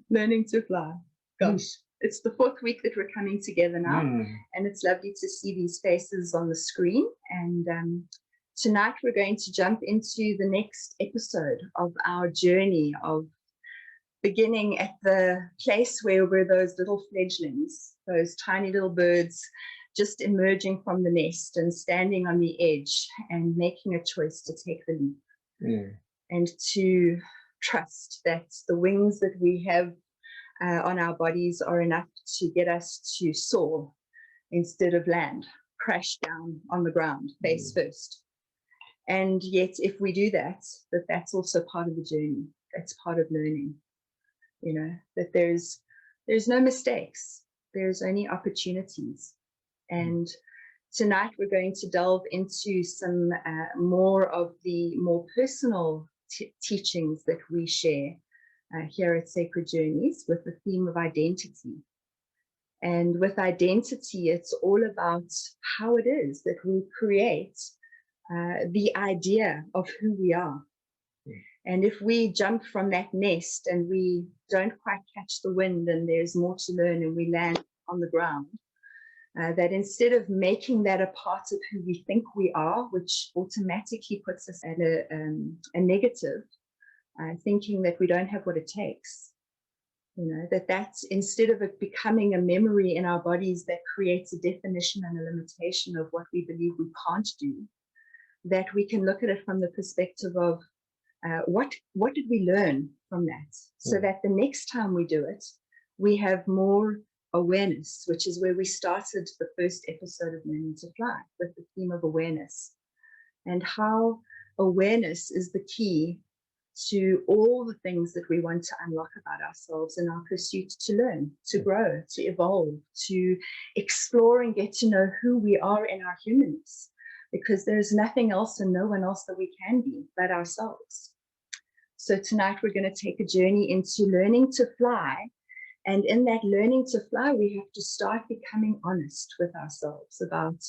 Learning to fly. Gosh, it's the 4th week that we're coming together now, and it's lovely to see these faces on the screen. And tonight we're going to jump into the next episode of our journey of beginning at the place where we're those little fledglings, those tiny little birds just emerging from the nest and standing on the edge and making a choice to take the leap and to trust that the wings that we have on our bodies are enough to get us to soar instead of land, crash down on the ground face first. And yet if we do that, that's also part of the journey. That's part of learning, you know, that there's no mistakes, there's only opportunities. And tonight we're going to delve into some more of the more personal teachings that we share here at Sacred Journeys with the theme of identity. And with identity, it's all about how it is that we create the idea of who we are. And if we jump from that nest and we don't quite catch the wind and there's more to learn and we land on the ground, that instead of making that a part of who we think we are, which automatically puts us at a negative, thinking that we don't have what it takes, you know, that's instead of it becoming a memory in our bodies that creates a definition and a limitation of what we believe we can't do, that we can look at it from the perspective of what did we learn from that, so that the next time we do it, we have more awareness, which is where we started the first episode of Learning to Fly, with the theme of awareness, and how awareness is the key to all the things that we want to unlock about ourselves in our pursuit to learn, to grow, to evolve, to explore and get to know who we are in our humanness, because there's nothing else and no one else that we can be but ourselves. So tonight we're going to take a journey into learning to fly. And in that learning to fly, we have to start becoming honest with ourselves about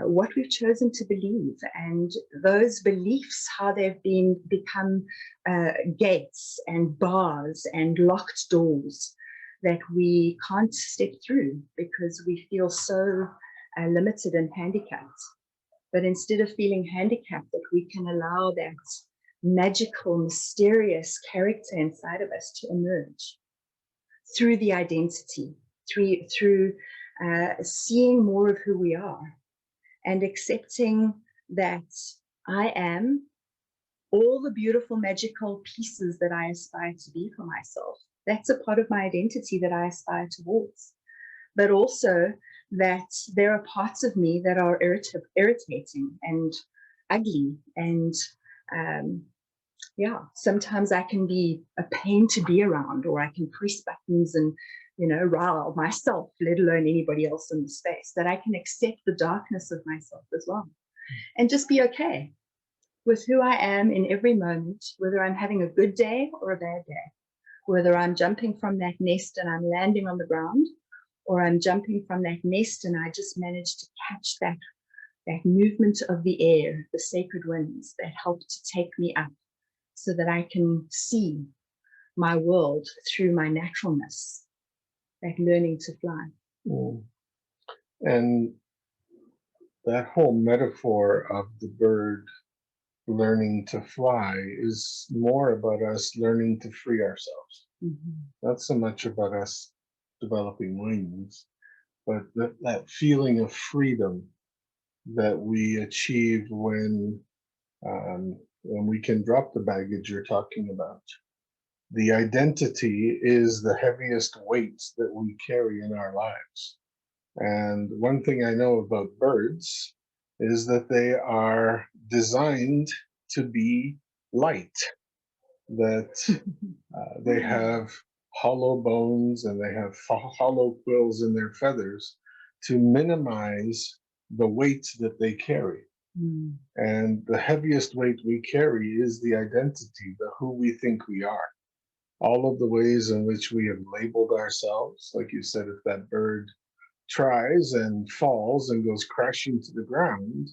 what we've chosen to believe, and those beliefs, how they've become gates and bars and locked doors that we can't step through because we feel so limited and handicapped. But instead of feeling handicapped, that we can allow that magical, mysterious character inside of us to emerge through the identity, through seeing more of who we are and accepting that I am all the beautiful, magical pieces that I aspire to be for myself. That's a part of my identity that I aspire towards. But also that there are parts of me that are irritating and ugly, and sometimes I can be a pain to be around, or I can press buttons and, you know, rile myself, let alone anybody else in the space, that I can accept the darkness of myself as well and just be okay with who I am in every moment, whether I'm having a good day or a bad day, whether I'm jumping from that nest and I'm landing on the ground, or I'm jumping from that nest and I just managed to catch that movement of the air, the sacred winds that help to take me up so that I can see my world through my naturalness, that learning to fly. And that whole metaphor of the bird learning to fly is more about us learning to free ourselves. Not so much about us developing wings, but that feeling of freedom that we achieve when we can drop the baggage you're talking about. The identity is the heaviest weight that we carry in our lives. And one thing I know about birds is that they are designed to be light, that they have hollow bones and they have hollow quills in their feathers to minimize the weight that they carry. And the heaviest weight we carry is the identity, the who we think we are. All of the ways in which we have labeled ourselves, like you said, if that bird tries and falls and goes crashing to the ground,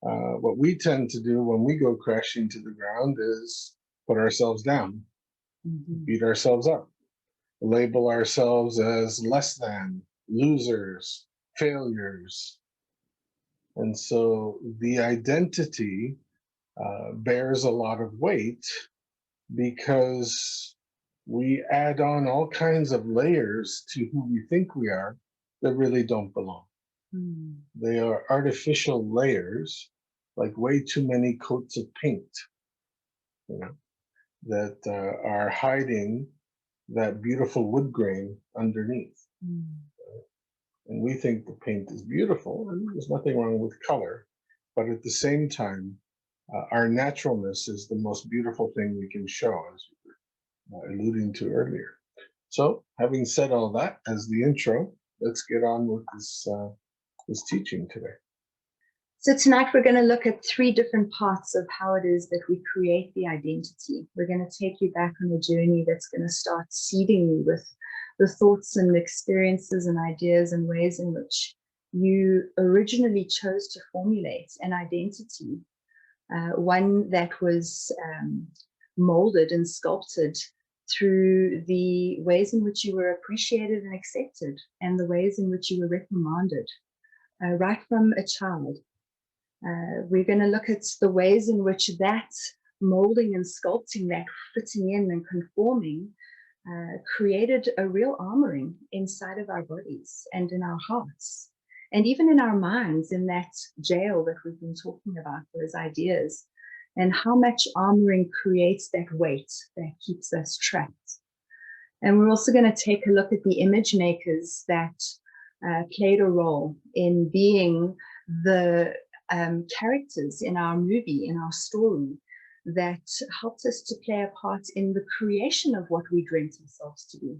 what we tend to do when we go crashing to the ground is put ourselves down beat ourselves up, label ourselves as less than, losers, failures. And so the identity bears a lot of weight because we add on all kinds of layers to who we think we are that really don't belong. They are artificial layers, like way too many coats of paint, you know, that are hiding that beautiful wood grain underneath. And we think the paint is beautiful, and there's nothing wrong with color. But at the same time, our naturalness is the most beautiful thing we can show, as we were alluding to earlier. So, having said all that as the intro, let's get on with this teaching today. So tonight we're going to look at 3 different parts of how it is that we create the identity. We're going to take you back on a journey that's going to start seeding you with the thoughts and experiences and ideas and ways in which you originally chose to formulate an identity, one that was molded and sculpted through the ways in which you were appreciated and accepted and the ways in which you were reprimanded, right from a child. We're going to look at the ways in which that molding and sculpting, that fitting in and conforming, created a real armoring inside of our bodies and in our hearts, and even in our minds, in that jail that we've been talking about, those ideas, and how much armoring creates that weight that keeps us trapped. And we're also going to take a look at the image makers that played a role in being the characters in our movie, in our story, that helped us to play a part in the creation of what we dreamt ourselves to be.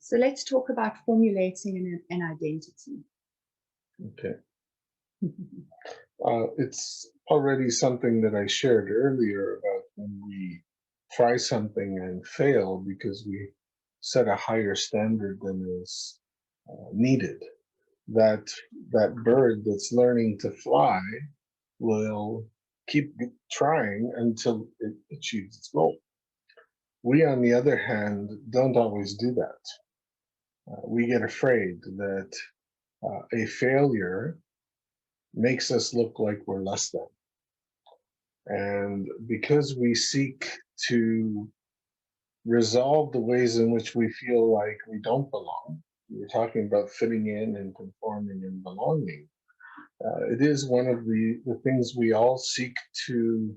So let's talk about formulating an identity. Okay. It's already something that I shared earlier about when we try something and fail because we set a higher standard than is needed. That bird that's learning to fly will keep trying until it achieves its goal. We, on the other hand, don't always do that. We get afraid that a failure makes us look like we're less than. And because we seek to resolve the ways in which we feel like we don't belong, we're talking about fitting in and conforming and belonging. It is one of the things we all seek to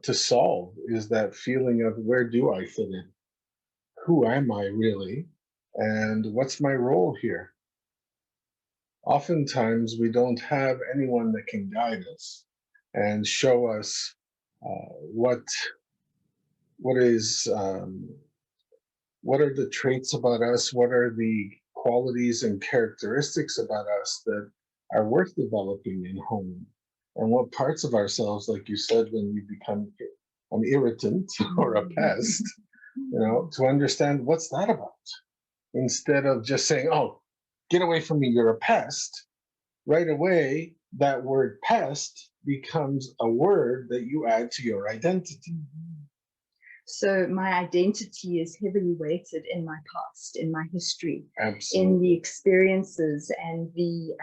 solve, is that feeling of, where do I fit in? Who am I really? And what's my role here? Oftentimes, we don't have anyone that can guide us and show us what are the traits about us, what are the qualities and characteristics about us that are worth developing in home, and what parts of ourselves, like you said, when we become an irritant or a pest, to understand what's that about, instead of just saying, oh, get away from me, you're a pest. Right away, that word pest becomes a word that you add to your identity. So my identity is heavily weighted in my past, in my history, Absolutely. in the experiences and the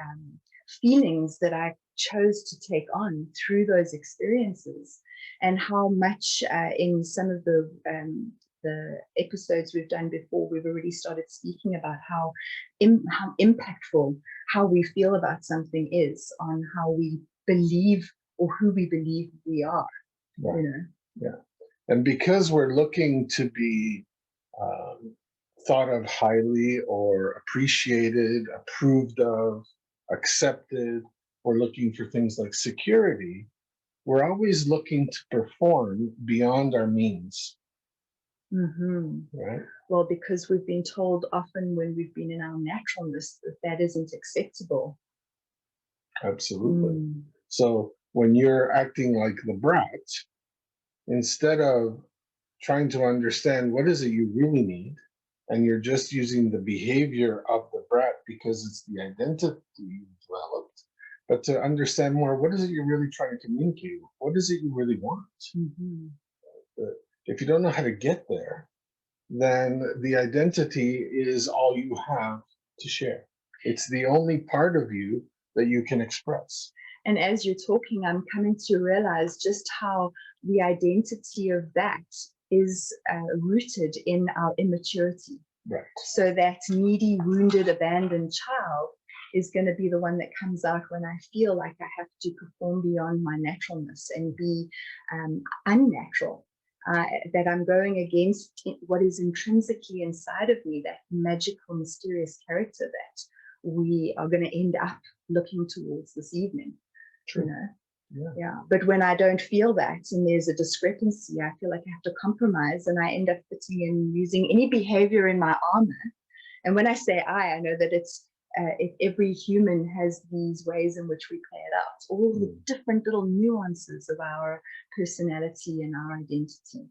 feelings that I chose to take on through those experiences, and how much in some of the episodes we've done before, we've already started speaking about how impactful how we feel about something is on how we believe, or who we believe we are. Right. Yeah. And because we're looking to be thought of highly or appreciated, approved of, accepted, we're looking for things like security, we're always looking to perform beyond our means. Right? Well, because we've been told often when we've been in our naturalness that isn't acceptable. Absolutely. So when you're acting like the brat, instead of trying to understand what is it you really need, and you're just using the behavior of the brat because it's the identity you've developed, but to understand more, what is it you're really trying to communicate? What is it you really want? If you don't know how to get there, then the identity is all you have to share. It's the only part of you that you can express. And as you're talking, I'm coming to realize just how the identity of that is rooted in our immaturity. Right. So that needy, wounded, abandoned child is going to be the one that comes out when I feel like I have to perform beyond my naturalness and be unnatural. That I'm going against what is intrinsically inside of me, that magical, mysterious character that we are going to end up looking towards this evening. True. You know? Yeah. But when I don't feel that and there's a discrepancy, I feel like I have to compromise, and I end up fitting in using any behavior in my armor. And when I say I know that it's if every human has these ways in which we play it out, all the different little nuances of our personality and our identity.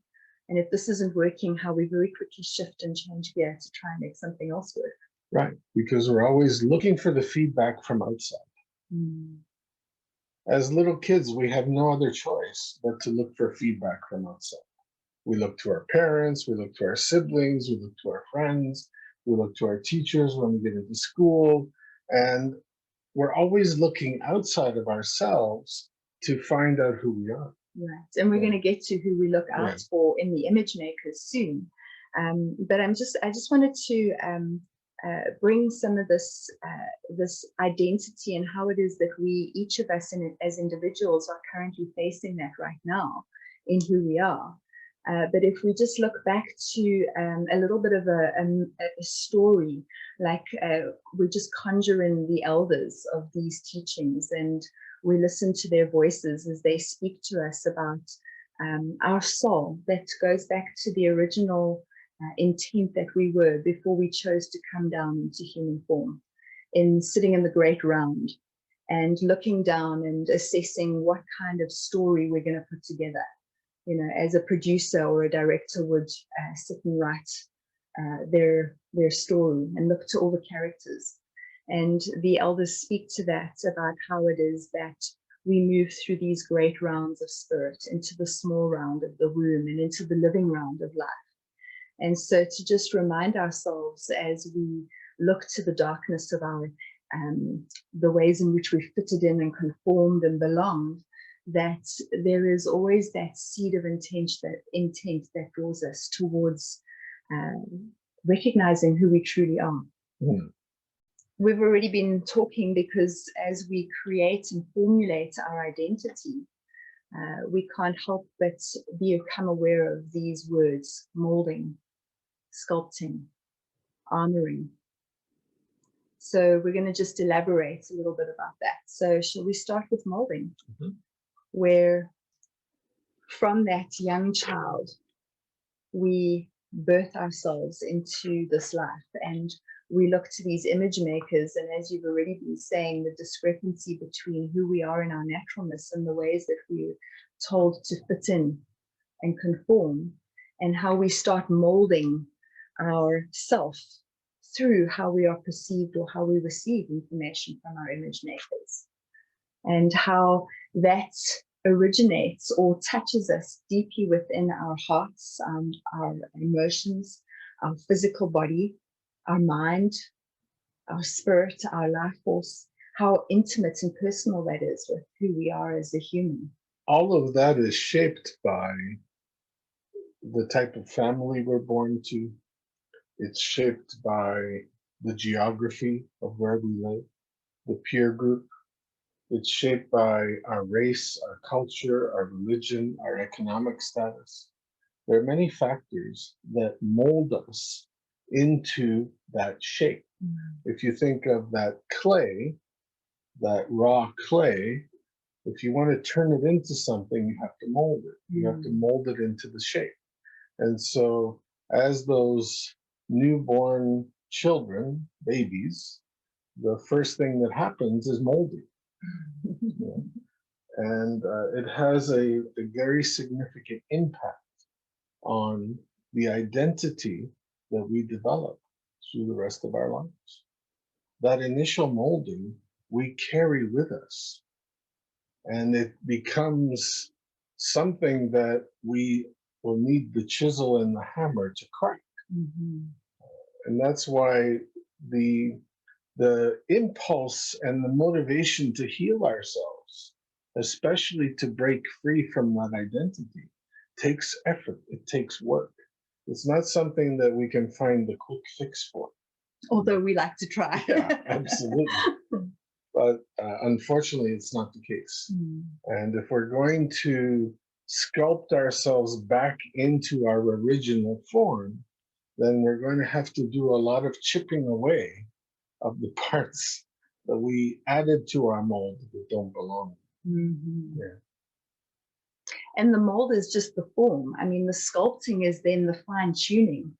And if this isn't working, how we very quickly shift and change gear to try and make something else work. Right, because we're always looking for the feedback from outside. As little kids, we have no other choice but to look for feedback from outside. We look to our parents, we look to our siblings, we look to our friends, we look to our teachers when we get into school, and we're always looking outside of ourselves to find out who we are. Right, and we're going to get to who we look out for in the image makers soon. But I just wanted to bring some of this this identity and how it is that we, each of us as individuals, are currently facing that right now in who we are. But if we just look back to a little bit of a story, like we just conjure in the elders of these teachings, and we listen to their voices as they speak to us about our soul that goes back to the original intent that we were before we chose to come down into human form, in sitting in the great round and looking down and assessing what kind of story we're going to put together. You know, as a producer or a director would sit and write their story and look to all the characters. And the elders speak to that, about how it is that we move through these great rounds of spirit into the small round of the womb and into the living round of life. And so to just remind ourselves as we look to the darkness of our the ways in which we fitted in and conformed and belonged, that there is always that seed of intent that draws us towards recognizing who we truly are. We've already been talking because as we create and formulate our identity, we can't help but become aware of these words: moulding, sculpting, armouring. So we're going to just elaborate a little bit about that. So shall we start with moulding? Where from that young child, we birth ourselves into this life, and we look to these image makers. And as you've already been saying, the discrepancy between who we are in our naturalness and the ways that we're told to fit in and conform, and how we start molding our self through how we are perceived or how we receive information from our image makers, and how that originates or touches us deeply within our hearts, our emotions, our physical body, our mind, our spirit, our life force, how intimate and personal that is with who we are as a human. All of that is shaped by the type of family we're born to. It's shaped by the geography of where we live, the peer group. It's shaped by our race, our culture, our religion, our economic status. There are many factors that mold us into that shape. If you think of that clay, that raw clay, if you want to turn it into something, you have to mold it. You have to mold it into the shape. And so as those newborn children, babies, the first thing that happens is molding. And it has a very significant impact on the identity that we develop through the rest of our lives. That initial molding we carry with us, and it becomes something that we will need the chisel and the hammer to crack. And that's why the impulse and the motivation to heal ourselves, especially to break free from that identity, takes effort. It takes work. It's not something that we can find the quick fix for. Although we like to try. Yeah, absolutely. But unfortunately, it's not the case. And if we're going to sculpt ourselves back into our original form, then we're going to have to do a lot of chipping away of the parts that we added to our mold that don't belong. Yeah. And the mold is just the form. I mean, the sculpting is then the fine tuning.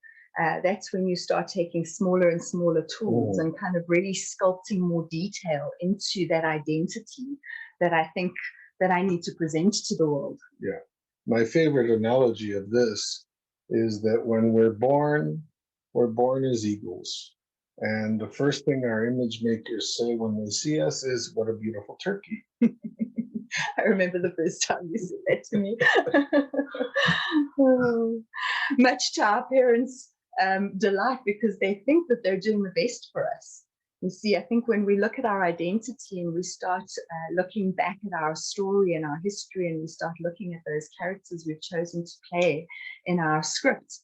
That's when you start taking smaller and smaller tools and kind of really sculpting more detail into that identity that I think that I need to present to the world. Yeah. My favorite analogy of this is that when we're born as eagles. And the first thing our image makers say when they see us is, "What a beautiful turkey." I remember the first time you said that to me. Oh, much to our parents' delight, because they think that they're doing the best for us. You see, I think when we look at our identity and we start looking back at our story and our history, and we start looking at those characters we've chosen to play in our script,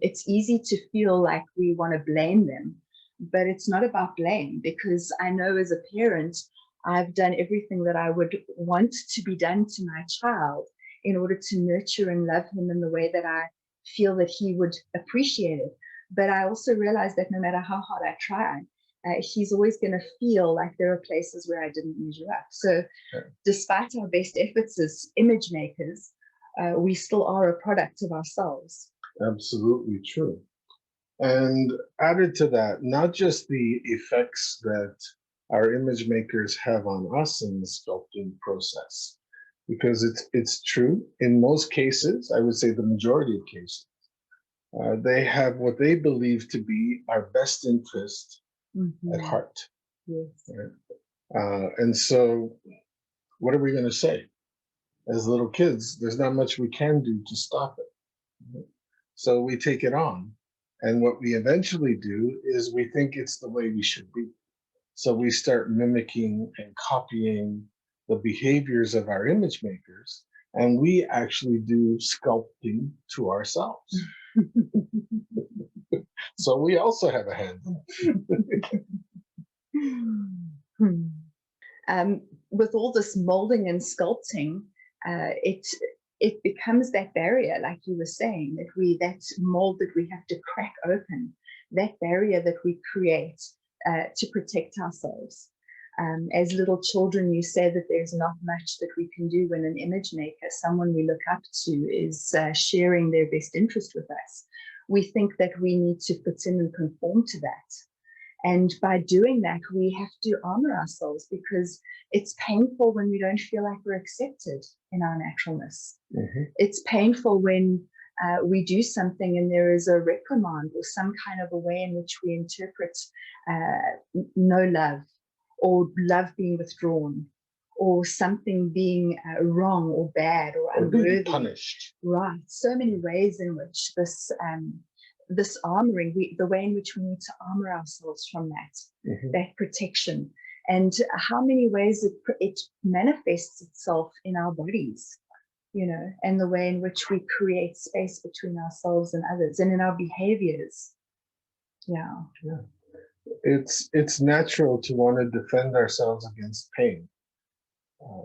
it's easy to feel like we want to blame them. But it's not about blame, because I know as a parent, I've done everything that I would want to be done to my child in order to nurture and love him in the way that I feel that he would appreciate it. But I also realize that no matter how hard I try, he's always going to feel like there are places where I didn't measure up. So despite our best efforts as image makers, we still are a product of ourselves. Absolutely true. And added to that, not just the effects that our image makers have on us in the sculpting process, because it's true in most cases, I would say the majority of cases, they have what they believe to be our best interest at heart. Yes. Right? And so what are we going to say? As little kids, there's not much we can do to stop it. Right? So we take it on. And what we eventually do is we think it's the way we should be. So we start mimicking and copying the behaviors of our image makers, and we actually do sculpting to ourselves. So we also have a hand. With all this molding and sculpting, it becomes that barrier, like you were saying, that mold that we have to crack open, that barrier that we create to protect ourselves. As little children, you say that there's not much that we can do when an image maker, someone we look up to, is sharing their best interest with us. We think that we need to fit in and conform to that. And by doing that, we have to honor ourselves, because it's painful when we don't feel like we're accepted in our naturalness. It's painful when we do something and there is a reprimand or some kind of a way in which we interpret no love, or love being withdrawn, or something being wrong or bad or unworthy. Punished. Right. So many ways in which this armoring, the way in which we need to armor ourselves from that protection, and how many ways it manifests itself in our bodies, and the way in which we create space between ourselves and others, and in our behaviors. Yeah. It's natural to want to defend ourselves against pain.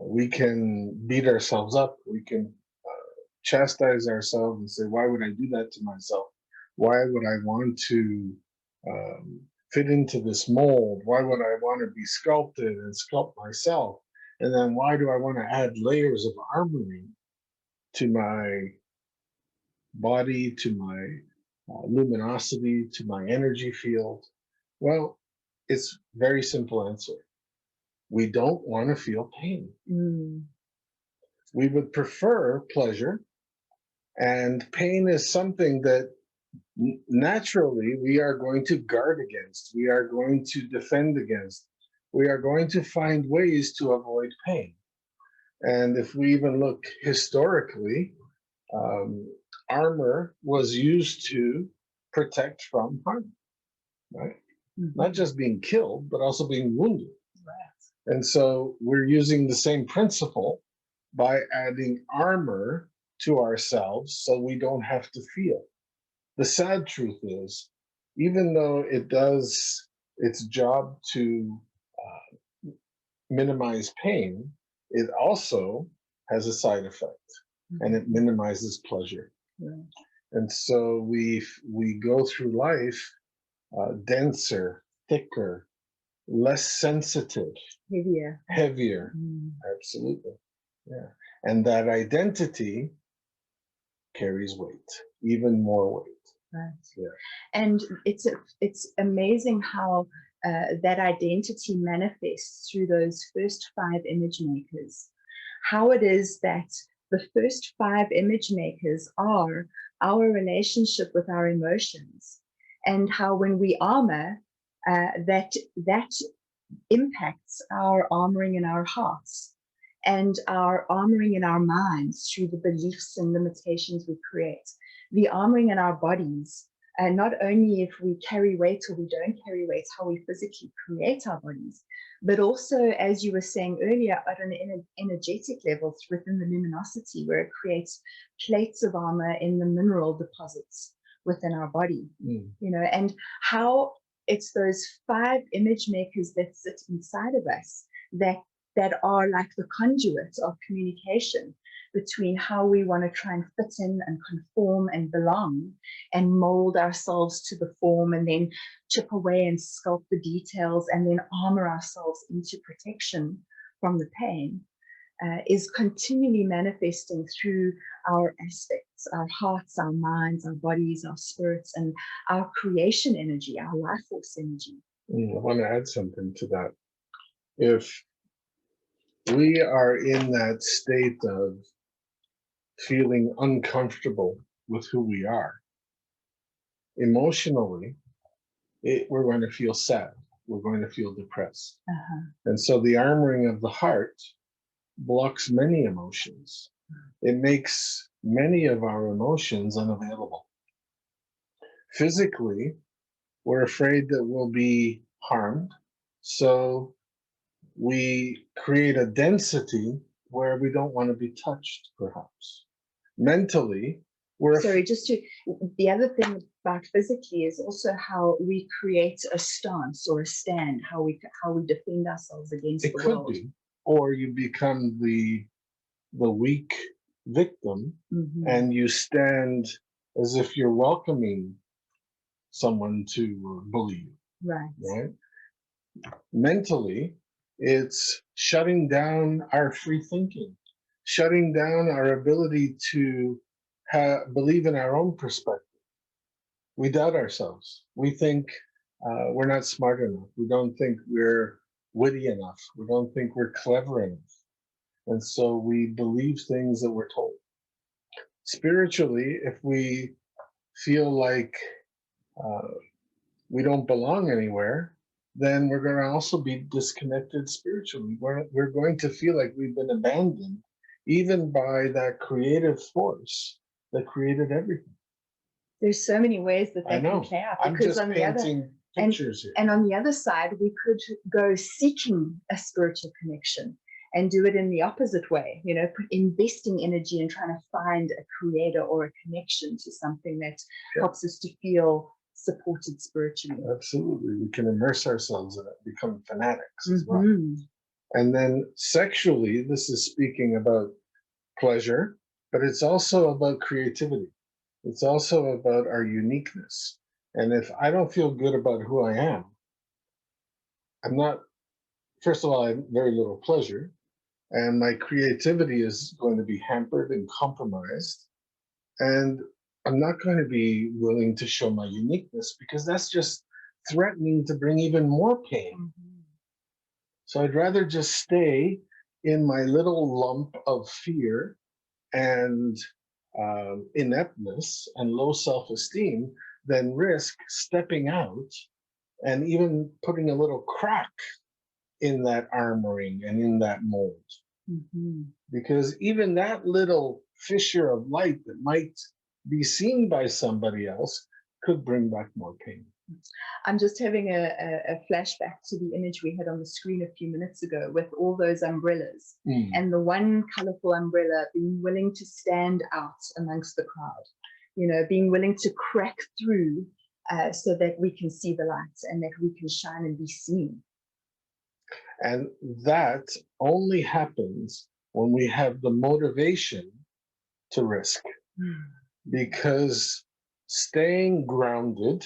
We can beat ourselves up. We can chastise ourselves and say, "Why would I do that to myself? Why would I want to fit into this mold? Why would I want to be sculpted and sculpt myself? And then why do I want to add layers of armoring to my body, to my luminosity, to my energy field?" Well, it's very simple answer. We don't want to feel pain. We would prefer pleasure, and pain is something that naturally we are going to guard against. We are going to defend against. We are going to find ways to avoid pain. And if we even look historically, armor was used to protect from harm, right? Mm-hmm. Not just being killed, but also being wounded. Right. And so we're using the same principle by adding armor to ourselves so we don't have to feel. The sad truth is, even though it does its job to minimize pain, it also has a side effect, and it minimizes pleasure. Right. And so we go through life denser, thicker, less sensitive, heavier. Absolutely, yeah. And that identity carries weight, even more weight. Right. Yeah. And it's amazing how that identity manifests through those first 5 image makers. How it is that the first 5 image makers are our relationship with our emotions, and how when we armor, that impacts our armoring in our hearts and our armoring in our minds through the beliefs and limitations we create, the armoring in our bodies, and not only if we carry weight or we don't carry weight, how we physically create our bodies, but also, as you were saying earlier, at an energetic level within the luminosity, where it creates plates of armor in the mineral deposits within our body, you know, and how it's those 5 image makers that sit inside of us that are like the conduit of communication between how we want to try and fit in and conform and belong and mold ourselves to the form, and then chip away and sculpt the details and then armor ourselves into protection from the pain, is continually manifesting through our aspects, our hearts, our minds, our bodies, our spirits, and our creation energy, our life force energy. I want to add something to that. If we are in that state of feeling uncomfortable with who we are, emotionally, we're going to feel sad. We're going to feel depressed. And so the armoring of the heart blocks many emotions. It makes many of our emotions unavailable. Physically, we're afraid that we'll be harmed. So we create a density where we don't want to be touched, perhaps. Mentally, sorry, just to, the other thing about physically is also how we create a stance or a stand, how we defend ourselves against the world. It could be, or you become the weak victim, and you stand as if you're welcoming someone to bully you. Right. Mentally, it's shutting down our free thinking, shutting down our ability to believe in our own perspective. We doubt ourselves. We think we're not smart enough. We don't think we're witty enough. We don't think we're clever enough. And so we believe things that we're told. Spiritually, if we feel like we don't belong anywhere, then we're going to also be disconnected spiritually. We're going to feel like we've been abandoned, even by that creative force that created everything. There's so many ways that can play out. I'm just painting pictures here. And on the other side, we could go seeking a spiritual connection and do it in the opposite way, you know, investing energy and trying to find a creator or a connection to something that helps us to feel supported spiritually. Absolutely. We can immerse ourselves in it, become fanatics as well. And then sexually, this is speaking about pleasure, but it's also about creativity. It's also about our uniqueness. And if I don't feel good about who I am, first of all, I have very little pleasure, and my creativity is going to be hampered and compromised. And I'm not going to be willing to show my uniqueness, because that's just threatening to bring even more pain. So I'd rather just stay in my little lump of fear and ineptness and low self-esteem than risk stepping out and even putting a little crack in that armoring and in that mold. Because even that little fissure of light that might be seen by somebody else could bring back more pain. I'm just having a flashback to the image we had on the screen a few minutes ago with all those umbrellas, and the one colorful umbrella being willing to stand out amongst the crowd, you know, being willing to crack through so that we can see the light and that we can shine and be seen. And that only happens when we have the motivation to risk. Because staying grounded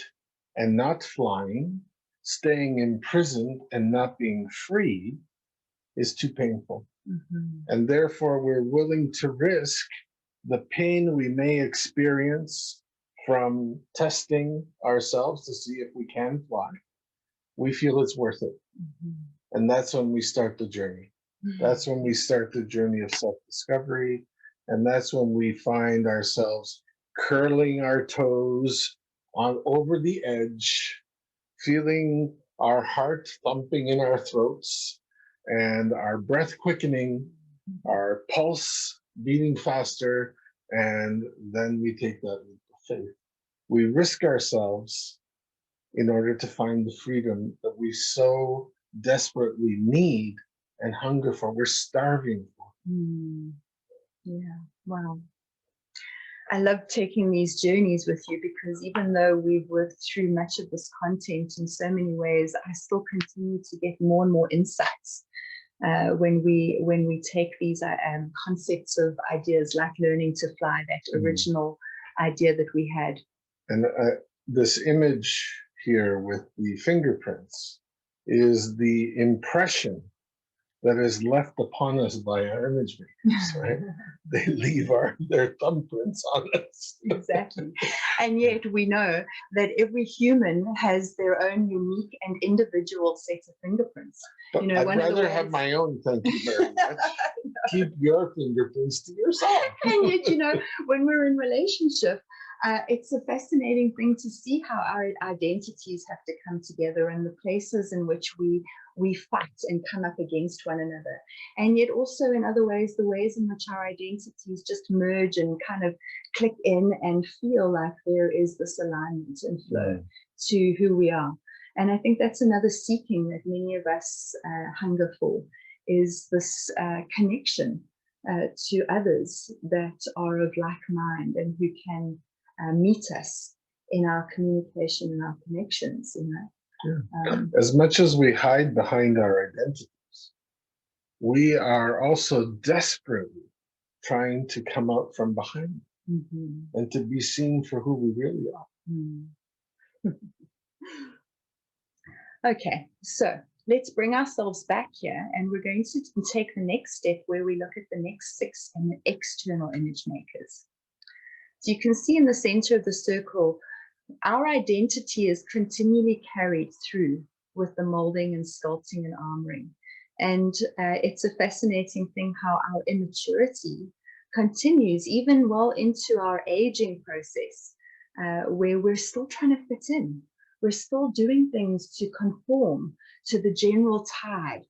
and not flying, staying imprisoned and not being free is too painful. And therefore, we're willing to risk the pain we may experience from testing ourselves to see if we can fly. We feel it's worth it. And that's when we start the journey. That's when we start the journey of self-discovery. And that's when we find ourselves curling our toes on over the edge, feeling our heart thumping in our throats and our breath quickening, our pulse beating faster, and then we take that leap of faith. We risk ourselves in order to find the freedom that we so desperately need and hunger for. We're starving for. Yeah, wow. I love taking these journeys with you because even though we've worked through much of this content in so many ways, I still continue to get more and more insights when we take these concepts of ideas like learning to fly, that original idea that we had. And this image here with the fingerprints is the impression that is left upon us by our image makers, right? They leave their thumbprints on us. Exactly. And yet we know that every human has their own unique and individual set of fingerprints. But you know, I'd rather have my own, thank you very much. Keep your fingerprints to yourself. And yet, you know, when we're in relationship, it's a fascinating thing to see how our identities have to come together and the places in which we fight and come up against one another. And yet also in other ways, the ways in which our identities just merge and kind of click in and feel like there is this alignment and flow to who we are. And I think that's another seeking that many of us hunger for, is this connection to others that are of like mind and who can meet us in our communication and our connections, you know. As much as we hide behind our identities, we are also desperately trying to come out from behind and to be seen for who we really are. Okay, so let's bring ourselves back here, and we're going to take the next step where we look at the next 6 external image makers. So you can see in the center of the circle, our identity is continually carried through with the moulding and sculpting and armouring. And it's a fascinating thing how our immaturity continues even well into our aging process, where we're still trying to fit in. We're still doing things to conform to the general tide.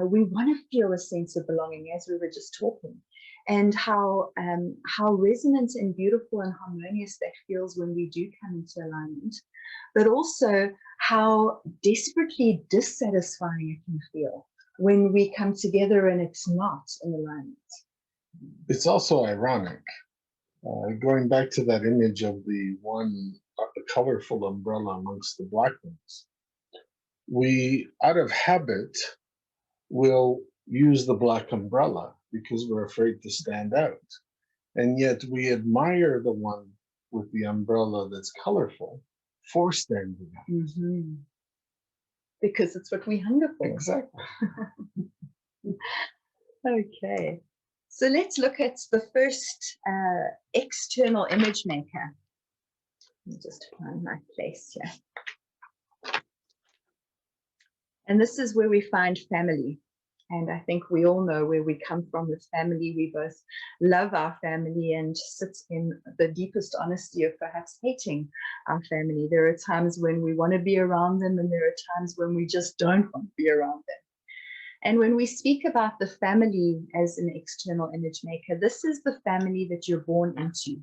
We want to feel a sense of belonging, as we were just talking. And how resonant and beautiful and harmonious that feels when we do come into alignment, but also how desperately dissatisfying it can feel when we come together and it's not in alignment. It's also ironic, going back to that image of the colorful umbrella amongst the black ones. We, out of habit, will use the black umbrella because we're afraid to stand out. And yet we admire the one with the umbrella that's colorful for standing out. Because it's what we hunger for. Exactly. Okay. So let's look at the first external image maker. Let me just find my place here. And this is where we find family. And I think we all know where we come from with family. We both love our family and sit in the deepest honesty of perhaps hating our family. There are times when we want to be around them, and there are times when we just don't want to be around them. And when we speak about the family as an external image maker, this is the family that you're born into.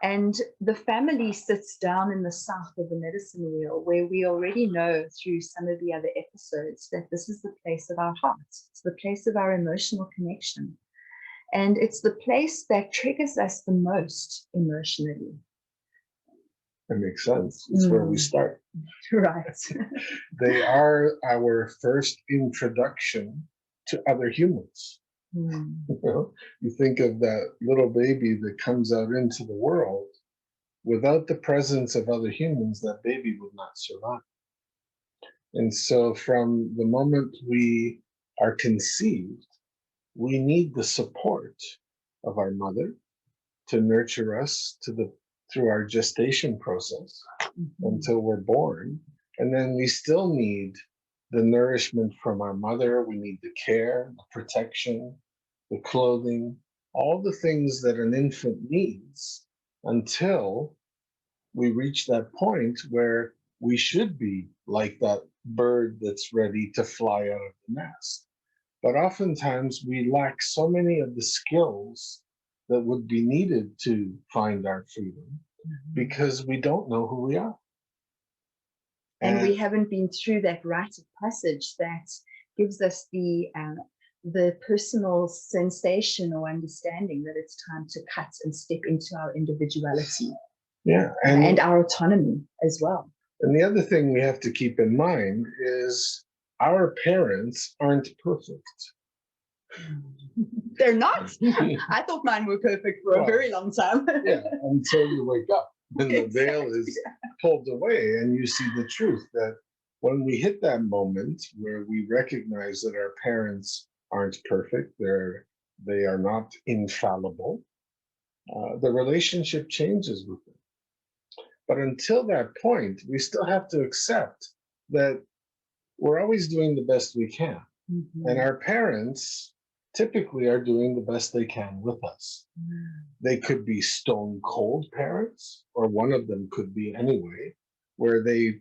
And the family sits down in the south of the medicine wheel, where we already know through some of the other episodes that this is the place of our hearts. It's the place of our emotional connection. And it's the place that triggers us the most emotionally. That makes sense. It's where we start. Right. They are our first introduction to other humans. You know, you think of that little baby that comes out into the world. Without the presence of other humans, that baby would not survive. And so from the moment we are conceived, we need the support of our mother to nurture us through our gestation process until we're born. And then we still need the nourishment from our mother. We need the care, the protection, the clothing, all the things that an infant needs until we reach that point where we should be like that bird that's ready to fly out of the nest. But oftentimes we lack so many of the skills that would be needed to find our freedom because we don't know who we are. And we haven't been through that rite of passage that gives us the personal sensation or understanding that it's time to cut and step into our individuality. Yeah, and our autonomy as well. And the other thing we have to keep in mind is our parents aren't perfect. They're not. I thought mine were perfect for a very long time. Yeah, until you wake up and the veil is pulled away and you see the truth that when we hit that moment where we recognize that our parents aren't perfect, they are not infallible, the relationship changes with them. But until that point, we still have to accept that we're always doing the best we can. And our parents typically are doing the best they can with us. They could be stone cold parents, or one of them could be anyway, where they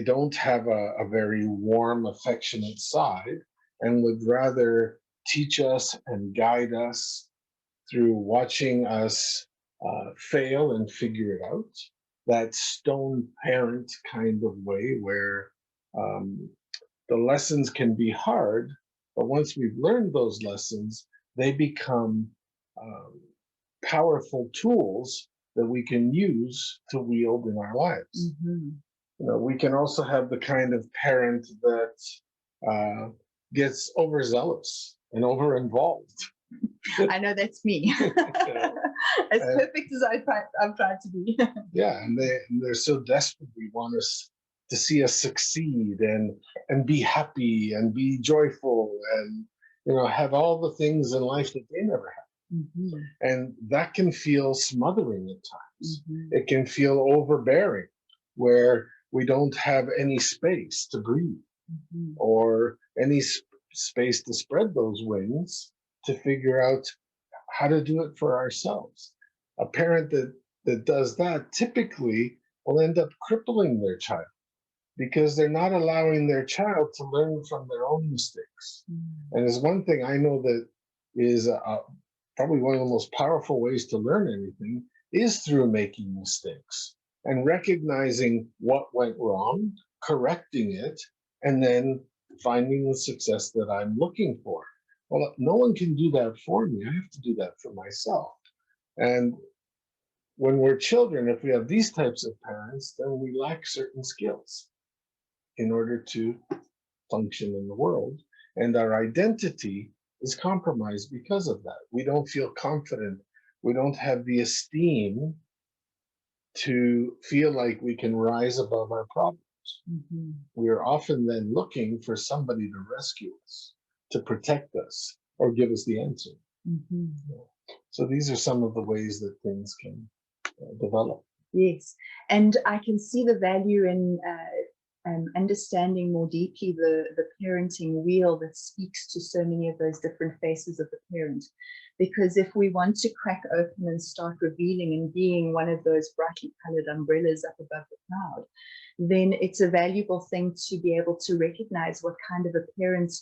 don't have a very warm, affectionate side and would rather teach us and guide us through watching us fail and figure it out. That stone parent kind of way where the lessons can be hard, but once we've learned those lessons, they become powerful tools that we can use to wield in our lives. You know, we can also have the kind of parent that gets overzealous and over-involved. I know that's me. As perfect as I've tried to be. Yeah, and they're so desperately want us to see us succeed and be happy and be joyful and have all the things in life that they never had. And that can feel smothering at times. It can feel overbearing, where we don't have any space to breathe or any space to spread those wings to figure out how to do it for ourselves. A parent that does that typically will end up crippling their child because they're not allowing their child to learn from their own mistakes. And there's one thing I know that is probably one of the most powerful ways to learn anything is through making mistakes and recognizing what went wrong, correcting it, and then finding the success that I'm looking for. Well, no one can do that for me. I have to do that for myself. And when we're children, if we have these types of parents, then we lack certain skills in order to function in the world. And our identity is compromised because of that. We don't feel confident. We don't have the esteem to feel like we can rise above our problems. We are often then looking for somebody to rescue us, to protect us, or give us the answer. So these are some of the ways that things can develop. Yes, and I can see the value in understanding more deeply the parenting wheel that speaks to so many of those different faces of the parent. Because if we want to crack open and start revealing and being one of those brightly colored umbrellas up above the cloud, then it's a valuable thing to be able to recognize what kind of a parent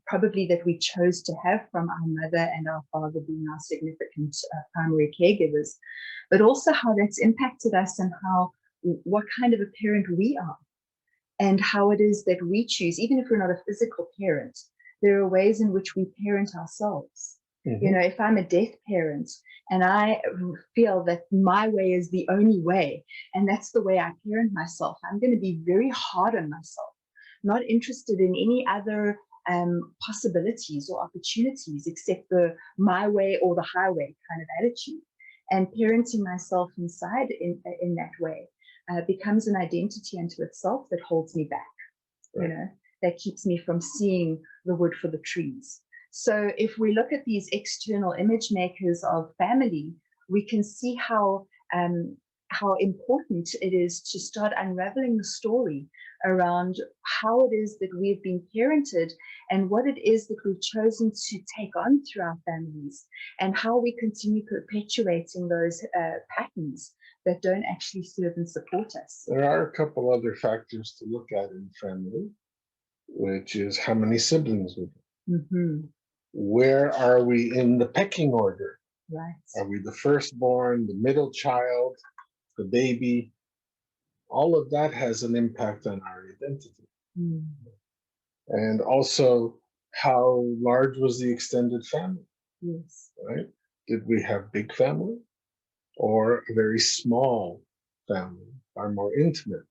probably that we chose to have from our mother and our father being our significant primary caregivers, but also how that's impacted us and what kind of a parent we are, and how it is that we choose, even if we're not a physical parent, there are ways in which we parent ourselves. You know, if I'm a deaf parent and I feel that my way is the only way, and that's the way I parent myself, I'm going to be very hard on myself, not interested in any other possibilities or opportunities except the my way or the highway kind of attitude. And parenting myself inside in that way becomes an identity unto itself that holds me back, you know, that keeps me from seeing the wood for the trees. So if we look at these external image makers of family, we can see how important it is to start unraveling the story around how it is that we've been parented and what it is that we've chosen to take on through our families, and how we continue perpetuating those patterns that don't actually serve and support us. There are a couple other factors to look at in family, which is how many siblings we have. Where are we in the pecking order? Right. Are we the firstborn, the middle child, the baby? All of that has an impact on our identity. And also, how large was the extended family? Yes. Right? Did we have big family or a very small family, or more intimate?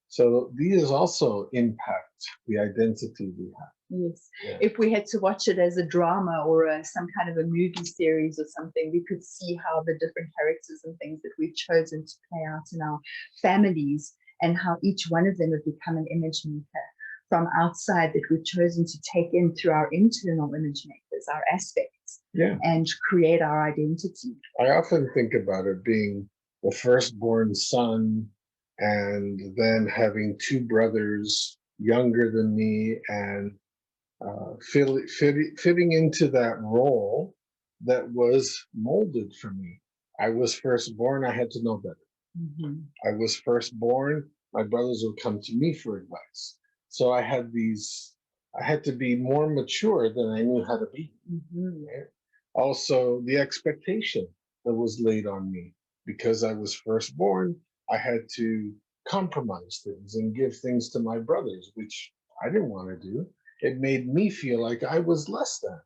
So these also impact the identity we have. Yes. Yeah. If we had to watch it as a drama or some kind of a movie series or something, we could see how the different characters and things that we've chosen to play out in our families, and how each one of them have become an image maker from outside that we've chosen to take in through our internal image makers, our aspects, and create our identity. I often think about it being the firstborn son and then having two brothers younger than me, and fitting into that role that was molded for me. I was firstborn, I had to know better. I was firstborn, my brothers would come to me for advice. So I had to be more mature than I knew how to be. Right? Also, the expectation that was laid on me, because I was firstborn, I had to compromise things and give things to my brothers, which I didn't want to do. It made me feel like I was less than.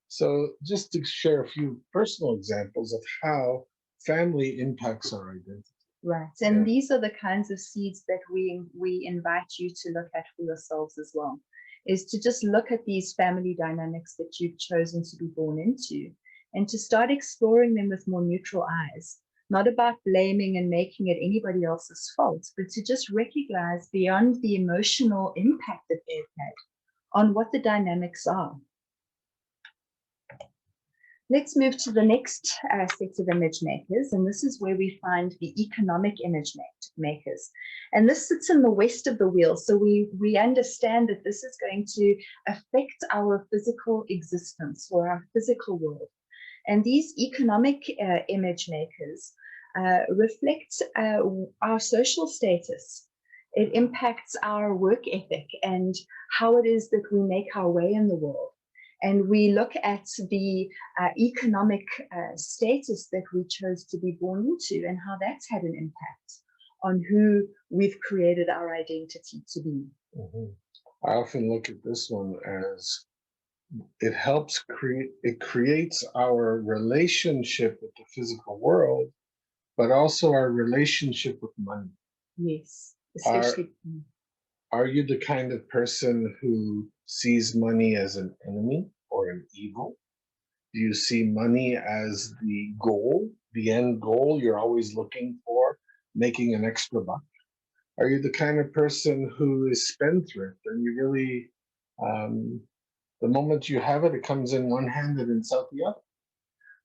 So just to share a few personal examples of how family impacts our identity. Right. And these are the kinds of seeds that we invite you to look at for yourselves as well, is to just look at these family dynamics that you've chosen to be born into, and to start exploring them with more neutral eyes, not about blaming and making it anybody else's fault, but to just recognize beyond the emotional impact that they've had on what the dynamics are. Let's move to the next set of image makers, and this is where we find the economic image makers. And this sits in the west of the wheel, so we understand that this is going to affect our physical existence or our physical world. And these economic image makers reflect our social status. It impacts our work ethic and how it is that we make our way in the world. And we look at the economic status that we chose to be born into, and how that's had an impact on who we've created our identity to be. I often look at this one as it helps creates our relationship with the physical world, but also our relationship with money. Yes, especially. Are you the kind of person who sees money as an enemy or an evil? Do you see money as the goal, the end goal you're always looking for, making an extra buck? Are you the kind of person who is spendthrift and you really, the moment you have it, it comes in one hand and it's out the other?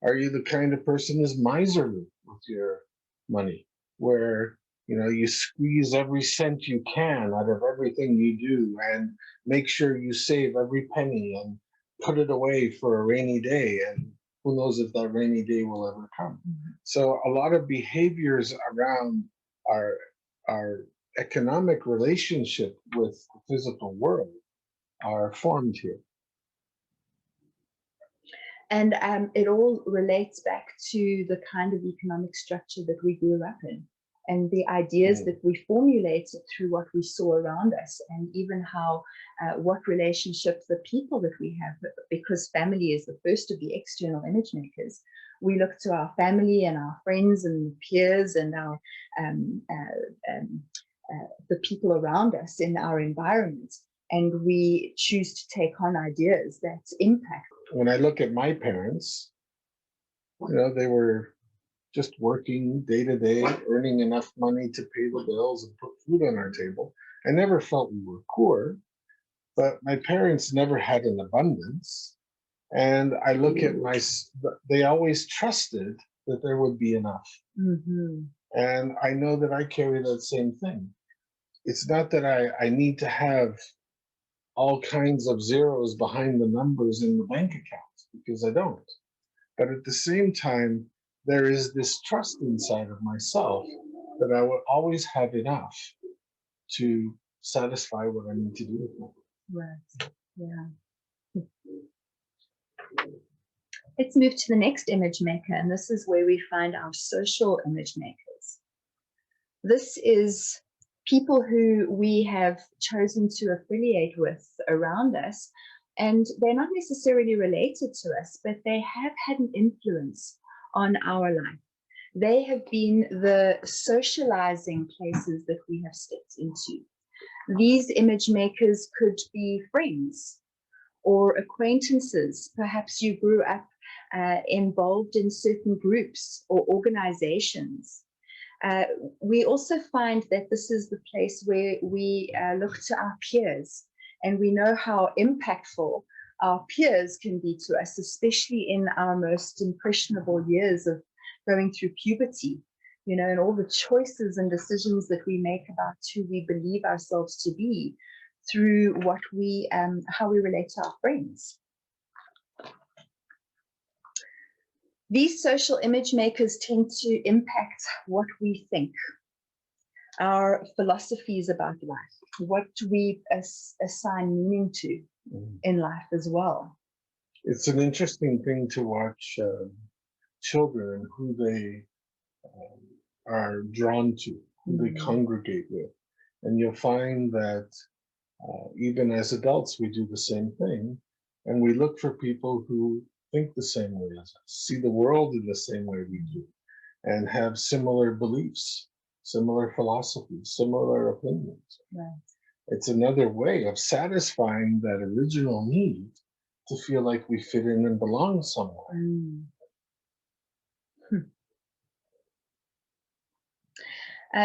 Are you the kind of person who's miserly with your money, where you squeeze every cent you can out of everything you do and make sure you save every penny and put it away for a rainy day, and who knows if that rainy day will ever come? So a lot of behaviors around our economic relationship with the physical world are formed here. And it all relates back to the kind of economic structure that we grew up in, and the ideas that we formulated through what we saw around us, and even how what relationships the people that we have, because family is the first of the external image makers. We look to our family and our friends and peers and our the people around us in our environment, and we choose to take on ideas that impact. When I look at my parents, they were just working day to day, earning enough money to pay the bills and put food on our table. I never felt we were poor, but my parents never had an abundance. And I look at they always trusted that there would be enough. And I know that I carry that same thing. It's not that I need to have all kinds of zeros behind the numbers in the bank account, because I don't. But at the same time, there is this trust inside of myself that I will always have enough to satisfy what I need to do with my life. Right. Yeah. Let's move to the next image maker, and this is where we find our social image makers. This is people who we have chosen to affiliate with around us, and they're not necessarily related to us, but they have had an influence on our life. They have been the socializing places that we have stepped into. These image makers could be friends or acquaintances. Perhaps you grew up involved in certain groups or organizations. We also find that this is the place where we look to our peers, and we know how impactful our peers can be to us, especially in our most impressionable years of going through puberty, and all the choices and decisions that we make about who we believe ourselves to be through what how we relate to our friends. These social image makers tend to impact what we think, our philosophies about life, what we assign meaning to in life as well. It's an interesting thing to watch children and who they are drawn to, who they congregate with. And you'll find that even as adults, we do the same thing. And we look for people who think the same way as us, see the world in the same way we do, and have similar beliefs, similar philosophies, similar opinions. Right. It's another way of satisfying that original need to feel like we fit in and belong somewhere.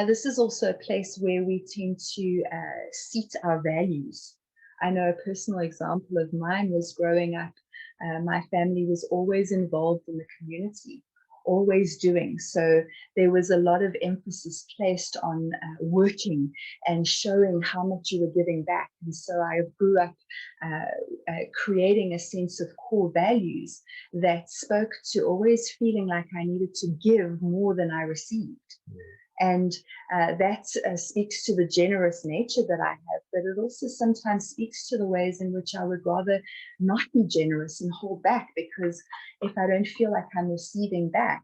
This is also a place where we tend to seat our values. I know a personal example of mine was growing up. My family was always involved in the community, always doing. So there was a lot of emphasis placed on working and showing how much you were giving back. And so I grew up creating a sense of core values that spoke to always feeling like I needed to give more than I received. And that speaks to the generous nature that I have, but it also sometimes speaks to the ways in which I would rather not be generous and hold back, because if I don't feel like I'm receiving back,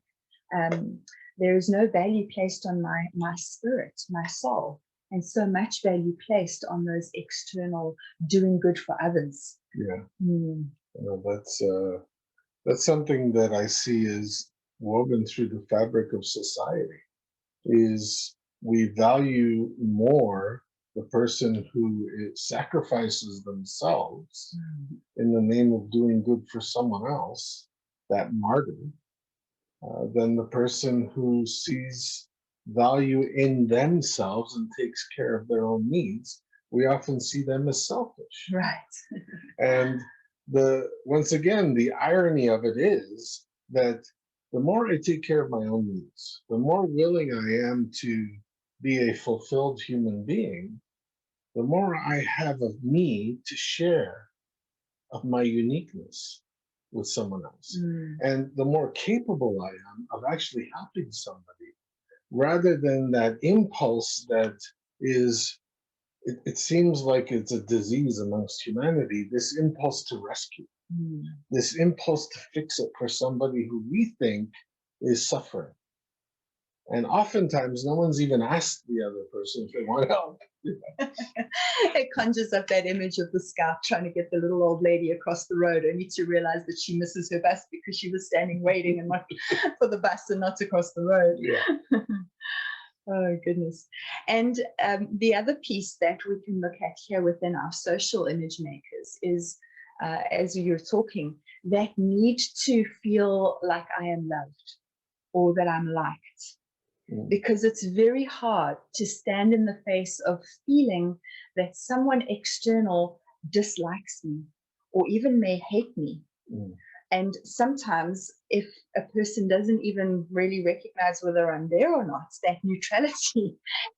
there is no value placed on my spirit, my soul, and so much value placed on those external doing good for others. Yeah, that's something that I see is woven through the fabric of society. Is we value more the person who sacrifices themselves in the name of doing good for someone else, that martyr, than the person who sees value in themselves and takes care of their own needs. We often see them as selfish. Right. And once again, the irony of it is that the more I take care of my own needs, the more willing I am to be a fulfilled human being, the more I have of me to share of my uniqueness with someone else. And the more capable I am of actually helping somebody, rather than that impulse that is, it seems like it's a disease amongst humanity, this impulse to rescue. This impulse to fix it for somebody who we think is suffering. And oftentimes, no one's even asked the other person if they want help. It conjures up that image of the scout trying to get the little old lady across the road, only to realize that she misses her bus because she was standing waiting and not for the bus and not to cross the road. Yeah. Oh, goodness. And the other piece that we can look at here within our social image makers is, as you're talking, that need to feel like I am loved or that I'm liked. Because it's very hard to stand in the face of feeling that someone external dislikes me or even may hate me. And sometimes if a person doesn't even really recognize whether I'm there or not, that neutrality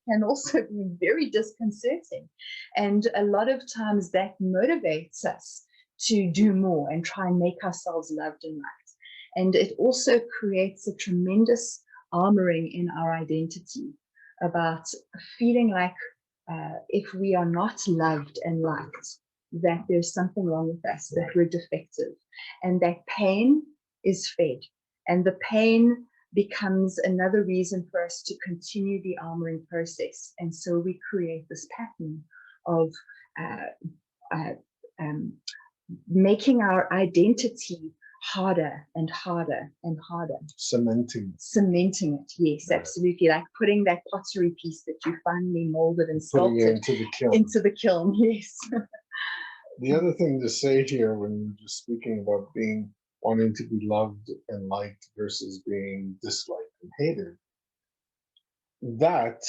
can also be very disconcerting. And a lot of times that motivates us to do more and try and make ourselves loved and liked. And it also creates a tremendous armoring in our identity about feeling like if we are not loved and liked, that there's something wrong with us, that we're defective, and that pain is fed, and the pain becomes another reason for us to continue the armoring process. And so we create this pattern of making our identity harder and harder and harder. Cementing it, yes, absolutely. Like putting that pottery piece that you finally molded and sculpted into the kiln, yes. The other thing to say here when you're just speaking about wanting to be loved and liked versus being disliked and hated, that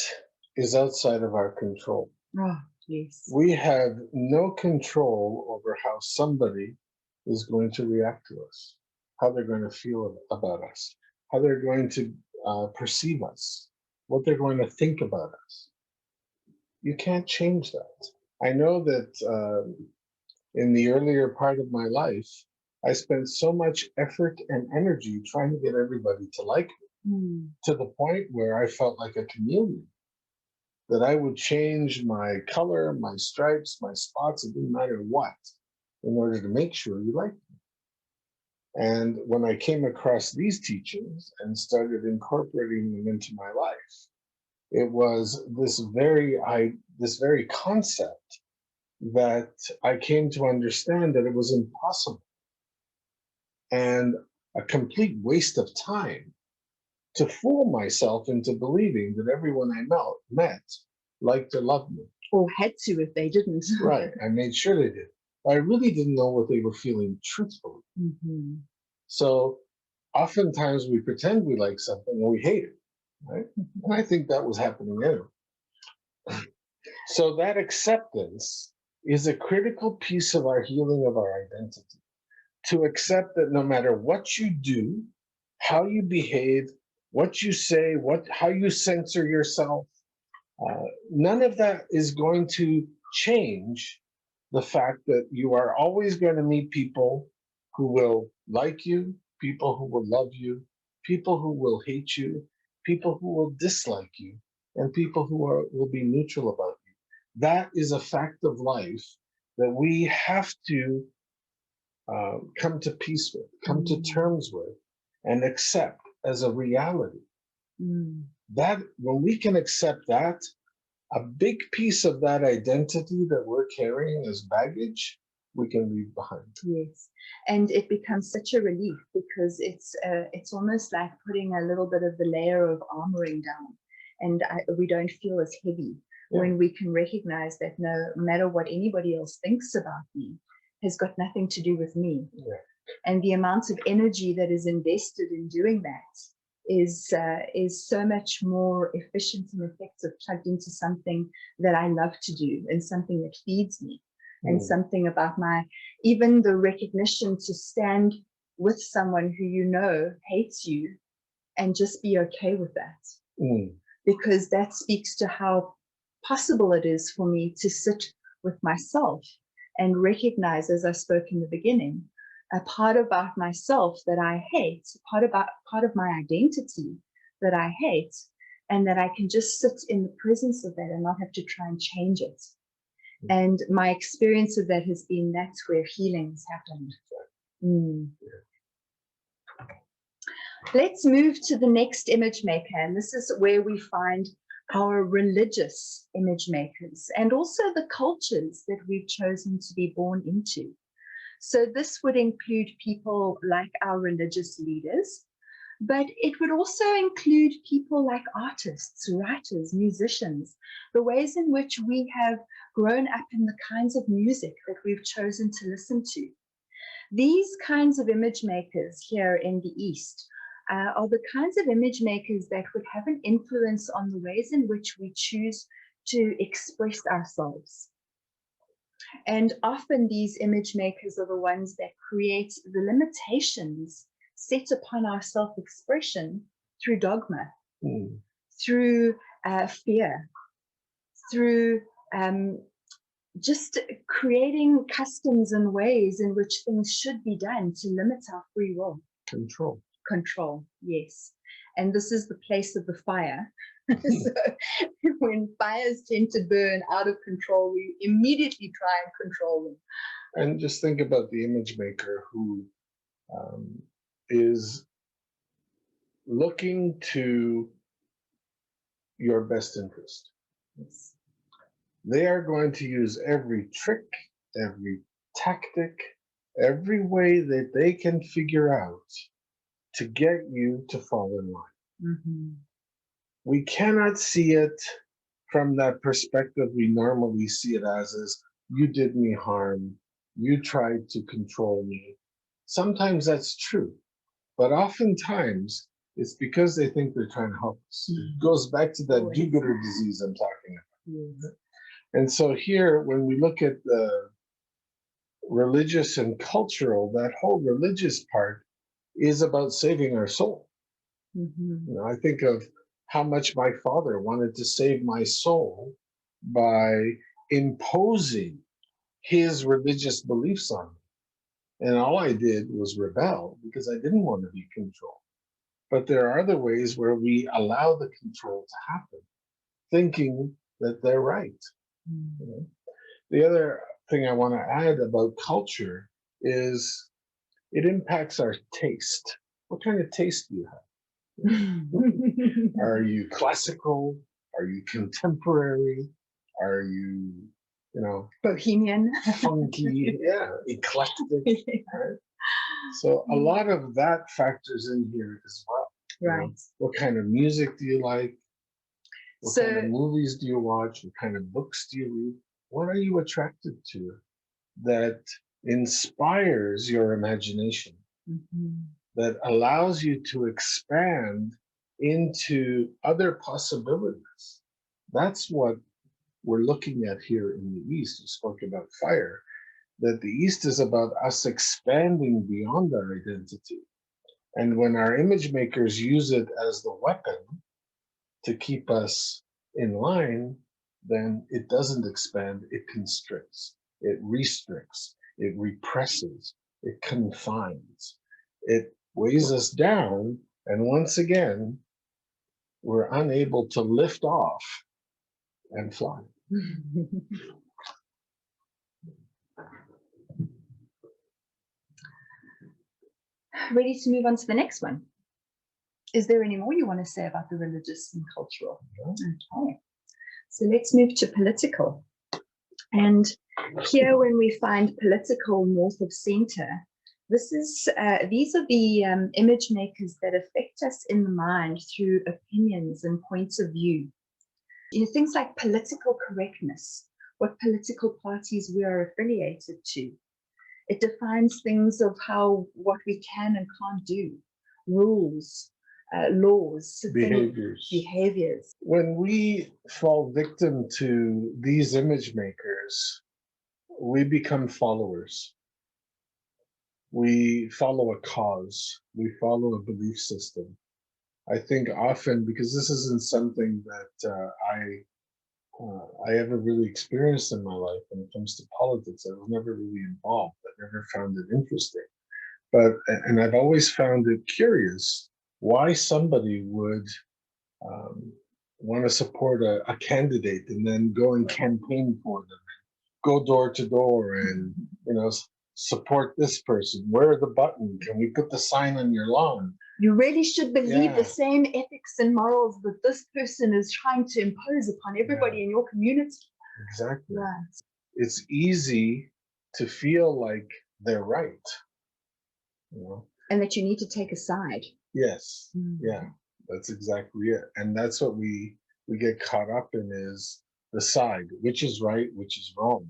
is outside of our control. Oh, yes. We have no control over how somebody is going to react to us, how they're going to feel about us, how they're going to perceive us, what they're going to think about us. You can't change that. I know that in the earlier part of my life, I spent so much effort and energy trying to get everybody to like me, to the point where I felt like a chameleon, that I would change my color, my stripes, my spots, it didn't matter what, in order to make sure you liked me. And when I came across these teachings and started incorporating them into my life, it was this very concept that I came to understand that it was impossible and a complete waste of time to fool myself into believing that everyone I met liked or loved me. Or had to if they didn't. Right, I made sure they did. I really didn't know what they were feeling truthfully. So oftentimes we pretend we like something and we hate it, right? And I think that was happening anyway. So that acceptance is a critical piece of our healing of our identity. To accept that no matter what you do, how you behave, what you say, how you censor yourself, none of that is going to change the fact that you are always going to meet people who will like you, people who will love you, people who will hate you, people who will dislike you, and people who will be neutral about you. That is a fact of life that we have to come to peace with, come to terms with, and accept as a reality. That when we can accept that, a big piece of that identity that we're carrying as baggage, we can leave behind. Yes, and it becomes such a relief because it's almost like putting a little bit of the layer of armoring down, and we don't feel as heavy when we can recognize that no matter what anybody else thinks about me has got nothing to do with me. And the amount of energy that is invested in doing that is so much more efficient and effective, plugged into something that I love to do and something that feeds me, and something about even the recognition to stand with someone who you know hates you and just be okay with that. Because that speaks to how possible it is for me to sit with myself and recognize, as I spoke in the beginning, a part about myself that I hate, part of my identity that I hate, and that I can just sit in the presence of that and not have to try and change it. And my experience of that has been that's where healing has happened. Mm. Let's move to the next image maker, and this is where we find our religious image makers and also the cultures that we've chosen to be born into. So this would include people like our religious leaders, but it would also include people like artists, writers, musicians, the ways in which we have grown up in the kinds of music that we've chosen to listen to. These kinds of image makers here in the East are the kinds of image makers that would have an influence on the ways in which we choose to express ourselves. And often these image makers are the ones that create the limitations set upon our self-expression through dogma, through fear, through just creating customs and ways in which things should be done to limit our free will. Control, yes. And this is the place of the fire. So when fires tend to burn out of control, we immediately try and control them. And just think about the image maker who is looking to your best interest. Yes. They are going to use every trick, every tactic, every way that they can figure out to get you to fall in line. Mm-hmm. We cannot see it from that perspective we normally see it as you did me harm, you tried to control me. Sometimes that's true, but oftentimes it's because they think they're trying to help us. It goes back to that do-gooder disease I'm talking about. Yes. And so here, when we look at the religious and cultural, that whole religious part is about saving our soul. Mm-hmm. I think of how much my father wanted to save my soul by imposing his religious beliefs on me. And all I did was rebel because I didn't want to be controlled. But there are other ways where we allow the control to happen, thinking that they're right. Mm-hmm. The other thing I want to add about culture is it impacts our taste. What kind of taste do you have? Are you classical? Are you contemporary? Are you, bohemian, funky? Yeah, eclectic. Right? So a lot of that factors in here as well. Right. What kind of music do you like? What kind of movies do you watch? What kind of books do you read? What are you attracted to that inspires your imagination? Mm-hmm. That allows you to expand into other possibilities. That's what we're looking at here in the East. You spoke about fire, that the East is about us expanding beyond our identity. And when our image makers use it as the weapon to keep us in line, then it doesn't expand, it constricts, it restricts, it represses, it confines, it weighs us down, and once again, we're unable to lift off and fly. Ready to move on to the next one? Is there any more you want to say about the religious and cultural? Okay, so let's move to political. And here, when we find political north of center, these are the image makers that affect us in the mind through opinions and points of view. Things like political correctness, what political parties we are affiliated to. It defines things of what we can and can't do, rules, laws, behaviors. When we fall victim to these image makers, we become followers. We follow a cause. We follow a belief system. I think often, because this isn't something that I ever really experienced in my life when it comes to politics. I was never really involved. I never found it interesting. And I've always found it curious why somebody would want to support a candidate and then go and campaign for them, go door to door and, support this person? Where are the button? Can we put the sign on your lawn? You really should believe the same ethics and morals that this person is trying to impose upon everybody in your community. Exactly. Right. It's easy to feel like they're right. You know? And that you need to take a side. Yes. Yeah, that's exactly it. And that's what we get caught up in, is the side, which is right, which is wrong.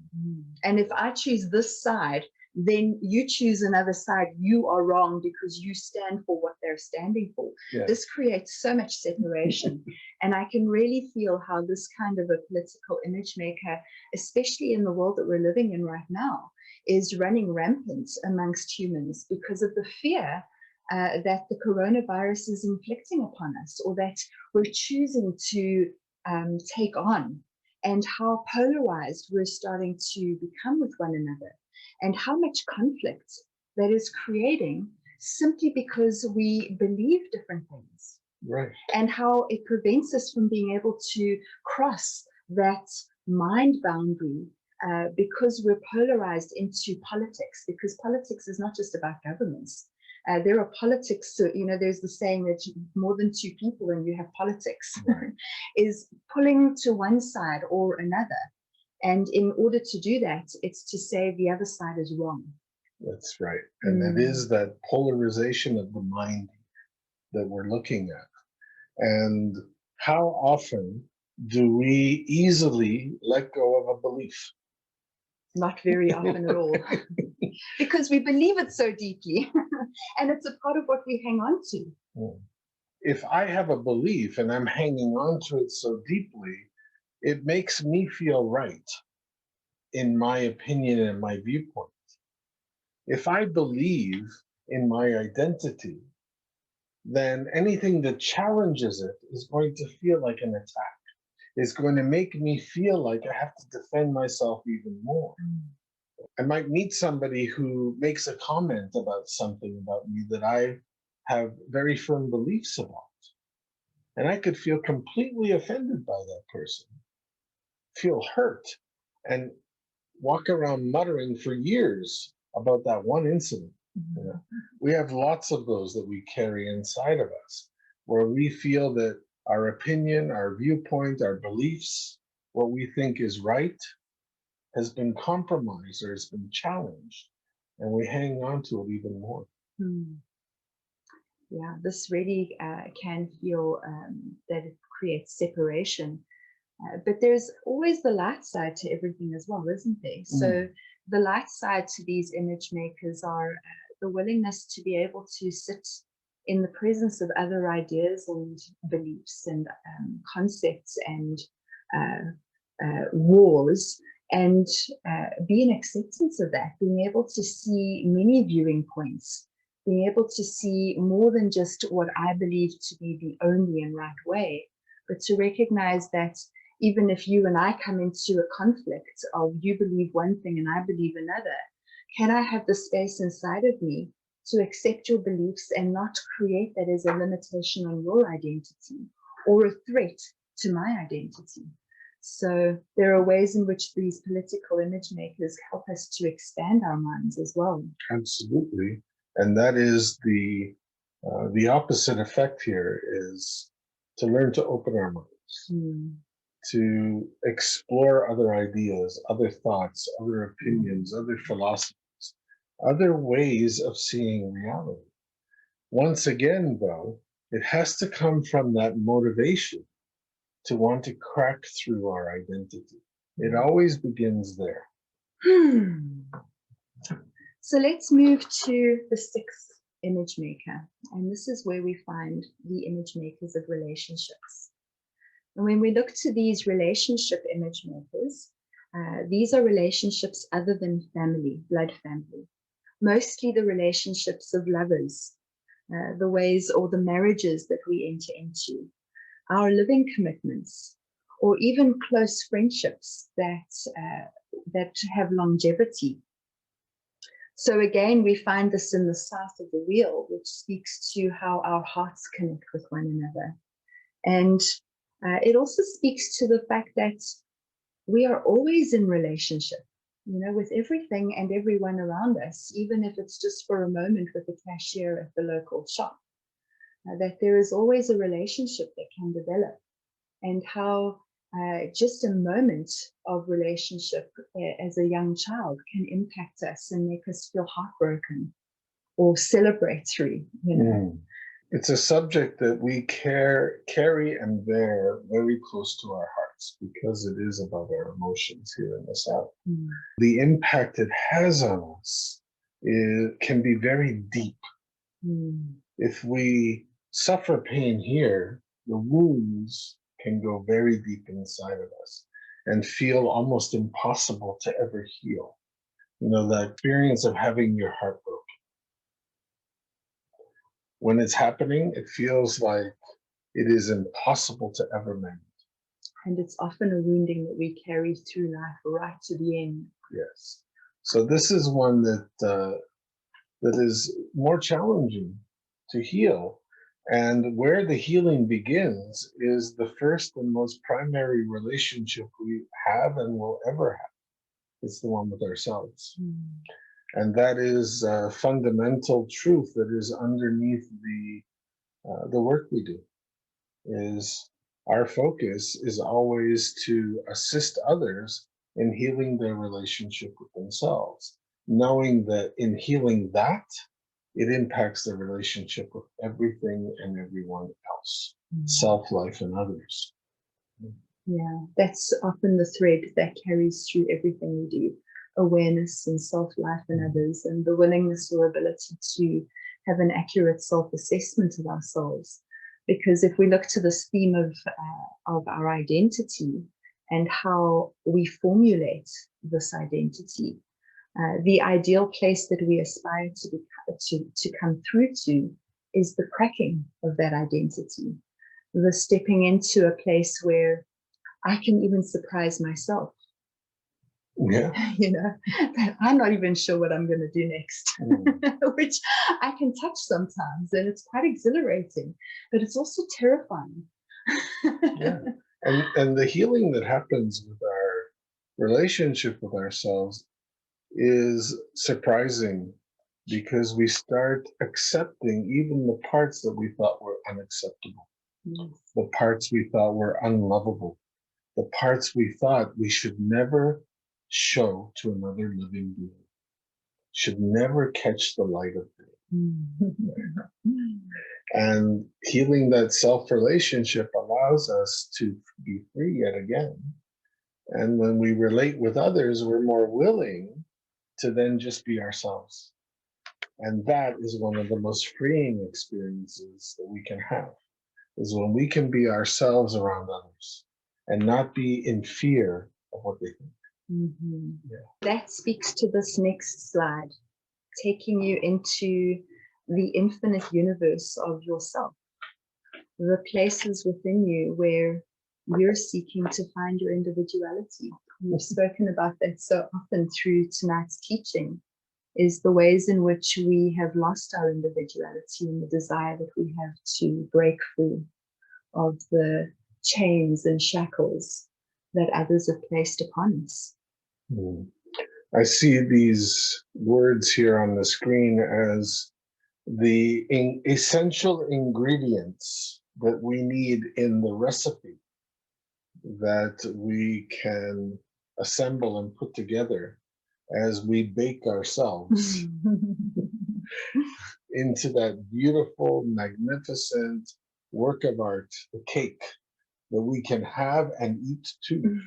And if I choose this side, then you choose another side. You are wrong because you stand for what they're standing for. Yes. This creates so much separation. And I can really feel how this kind of a political image maker, especially in the world that we're living in right now, is running rampant amongst humans because of the fear that the coronavirus is inflicting upon us, or that we're choosing to take on, and how polarized we're starting to become with one another, and how much conflict that is creating simply because we believe different things. Right. And how it prevents us from being able to cross that mind boundary because we're polarized into politics, because politics is not just about governments. There are politics, so, you know, there's the saying that more than two people and you have politics, right. is pulling to one side or another. And in order to do that, it's to say the other side is wrong. That's right. And it is that polarization of the mind that we're looking at. And how often do we easily let go of a belief? Not very often at all. Because we believe it so deeply. And it's a part of what we hang on to. If I have a belief and I'm hanging on to it so deeply, it makes me feel right, in my opinion and my viewpoint. If I believe in my identity, then anything that challenges it is going to feel like an attack. It's going to make me feel like I have to defend myself even more. I might meet somebody who makes a comment about something about me that I have very firm beliefs about. And I could feel completely offended by that person, feel hurt, and walk around muttering for years about that one incident. You know, we have lots of those that we carry inside of us, where we feel that our opinion, our viewpoint, our beliefs, what we think is right, has been compromised or has been challenged, and we hang on to it even more. Yeah, this really can feel that it creates separation. But there's always the light side to everything as well, isn't there? So the light side to these image makers are the willingness to be able to sit in the presence of other ideas and beliefs and concepts and wars, and be in acceptance of that, being able to see many viewing points, being able to see more than just what I believe to be the only and right way, but to recognize that even if you and I come into a conflict of you believe one thing and I believe another, can I have the space inside of me to accept your beliefs and not create that as a limitation on your identity or a threat to my identity? So there are ways in which these political image makers help us to expand our minds as well. Absolutely. And that is the opposite effect here, is to learn to open our minds, to explore other ideas, other thoughts, other opinions, other philosophies, other ways of seeing reality. Once again, though, it has to come from that motivation to want to crack through our identity. It always begins there. So let's move to the sixth image maker. And this is where we find the image makers of relationships. And when we look to these relationship image makers, these are relationships other than family, blood family. Mostly the relationships of lovers, the ways or the marriages that we enter into, our living commitments, or even close friendships that have longevity. So again, we find this in the south of the wheel, which speaks to how our hearts connect with one another. And it also speaks to the fact that we are always in relationship. you know, with everything and everyone around us, even if it's just for a moment with the cashier at the local shop, that there is always a relationship that can develop, and how just a moment of relationship as a young child can impact us and make us feel heartbroken or celebratory, you know. It's a subject that we carry and bear very close to our hearts, because it is about our emotions here in the South. The impact it has on us can be very deep. If we suffer pain here, the wounds can go very deep inside of us and feel almost impossible to ever heal. You know, the experience of having your heart broken. When it's happening, it feels like it is impossible to ever mend. And it's often a wounding that we carry through life right to the end. Yes. So this is one that that is more challenging to heal. And where the healing begins is the first and most primary relationship we have and will ever have. It's the one with ourselves. And that is a fundamental truth that is underneath the work we do. Is our focus is always to assist others in healing their relationship with themselves, knowing that in healing that, it impacts their relationship with everything and everyone else, self, life, and others. Yeah, that's often the thread that carries through everything we do. Awareness and self-life and others, and the willingness or ability to have an accurate self-assessment of ourselves. Because if we look to this theme of our identity and how we formulate this identity, the ideal place that we aspire to come through to is the cracking of that identity, the stepping into a place where I can even surprise myself. Yeah. You know, that I'm not even sure what I'm going to do next, which I can touch sometimes, and it's quite exhilarating, but it's also terrifying. Yeah. And the healing that happens with our relationship with ourselves is surprising, because we start accepting even the parts that we thought were unacceptable, the parts we thought were unlovable, the parts we thought we should never show to another living being, should never catch the light of day. And healing that self-relationship allows us to be free yet again. And when we relate with others, we're more willing to then just be ourselves. And that is one of the most freeing experiences that we can have, is when we can be ourselves around others and not be in fear of what they think. Yeah. That speaks to this next slide, taking you into the infinite universe of yourself, the places within you where you're seeking to find your individuality. We've spoken about that so often through tonight's teaching, is the ways in which we have lost our individuality and the desire that we have to break free of the chains and shackles that others have placed upon us. I see these words here on the screen as the essential ingredients that we need in the recipe that we can assemble and put together as we bake ourselves into that beautiful, magnificent work of art, the cake that we can have and eat too.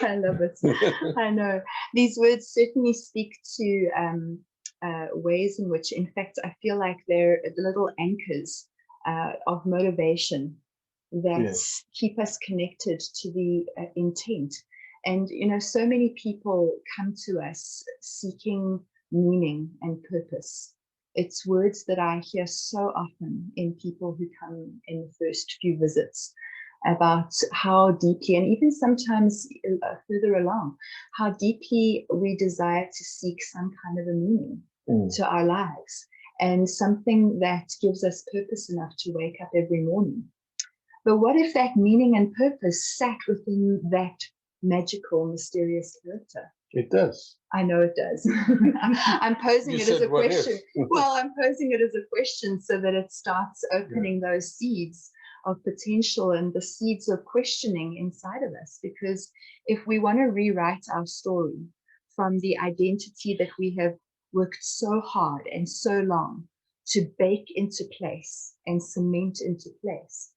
I love it. I know. These words certainly speak to ways in which, in fact, I feel like they're little anchors of motivation that keep us connected to the intent. And, you know, so many people come to us seeking meaning and purpose. It's words that I hear so often in people who come in the first few visits, about how deeply, and even sometimes further along, how deeply we desire to seek some kind of a meaning to our lives, and something that gives us purpose enough to wake up every morning. But what if that meaning and purpose sat within that magical, mysterious character. It does. I know it does. I'm posing You it as a said what question. if. Well, I'm posing it as a question so that it starts opening those seeds of potential and the seeds of questioning inside of us. Because if we want to rewrite our story from the identity that we have worked so hard and so long to bake into place and cement into place,